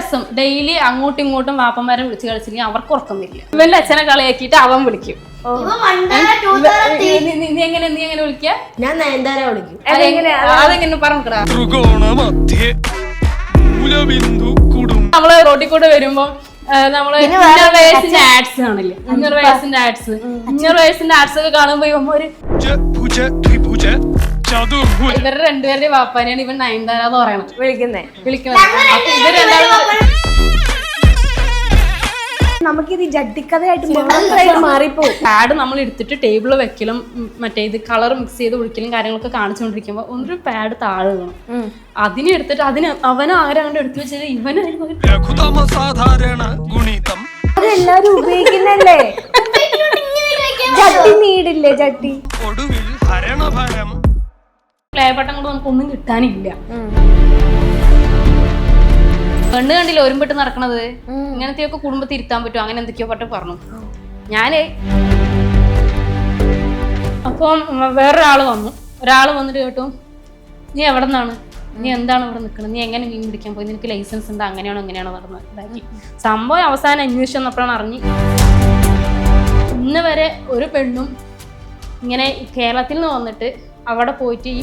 രസം. ഡെയിലി അങ്ങോട്ടും ഇങ്ങോട്ടും വാപ്പന്മാരെ വിളിച്ച് കളിച്ചില്ലെങ്കിൽ അവർക്ക് ഉറക്കം വരില്ല. ഇവന്റെ അച്ഛനെ കളിയാക്കിയിട്ട് അവൻ വിളിക്കും. നീ എങ്ങനെ വിളിക്കുക? ഞാൻ നയൻതാര വിളിക്കും. അതെങ്ങനെ പറഞ്ഞിടാ. നമ്മള് റോട്ടിൽ കൂടെ വരുമ്പോ നമ്മള് ഇന്നർ വെയർസിന്റെ ആഡ്സ് കാണില്ലേ? ഇന്നർ വെയർസിന്റെ ആഡ്സ് ഒക്കെ കാണുമ്പോ ഒരു ഇവരുടെ രണ്ടുപേരുടെ വാപ്പാനെയാണ് ഇവൻ നയൻതാര എന്ന് പറയണത് വിളിക്കുന്നത്. അപ്പൊ ഇവർ രണ്ടാളും നമുക്കിത് ജഡ്ഡിക്കഥയായിട്ട് മാറിപ്പോകും. പാഡ് നമ്മൾ എടുത്തിട്ട് ടേബിളിൽ വെക്കലും മറ്റേ ഇത് കളർ മിക്സ് ചെയ്ത് ഒഴിക്കലും കാര്യങ്ങളൊക്കെ കാണിച്ചുകൊണ്ടിരിക്കുമ്പോ ഒരു പാഡ് താഴെ വീണം. അതിനെ എടുത്തിട്ട് അവനെ ആരാണ്ട് എടുത്തു വെച്ചിട്ട് ഇവനായിരുന്നു അതെല്ലാരും ഉപയോഗിക്കുന്നല്ലേ. ജഡ്ഡി നീടില്ലേ? ജഡ്ഡി ക്ലേ ബട്ടൺ കൊണ്ട് നമുക്കൊന്നും കിട്ടാനില്ല. പെണ്ണ് കണ്ടില്ല ഒരുമ്പിട്ട് നടക്കണത്. ഇങ്ങനത്തെയൊക്കെ കുടുംബത്തിൽ ഇരുത്താൻ പറ്റും. അങ്ങനെ എന്തൊക്കെയോ പട്ട് പറഞ്ഞു ഞാന്. അപ്പം ഒരാള് വന്നിട്ട് കേട്ടു, നീ എവിടെ നിന്നാണ്, നീ എന്താണ് ഇവിടെ നിൽക്കുന്നത്, നീ എങ്ങനെ മീൻ പിടിക്കാൻ പോയി, നിനക്ക് ലൈസൻസ് ഉണ്ട്, അങ്ങനെയാണോ നടന്നത് ഇതാക്കി. സംഭവം അവസാനം അന്വേഷിച്ചു വന്നപ്പോഴാണ് അറിഞ്ഞ് ഇന്ന് വരെ ഒരു പെണ്ണും ഇങ്ങനെ കേരളത്തിൽ നിന്ന് വന്നിട്ട് അവിടെ പോയിട്ട് ഈ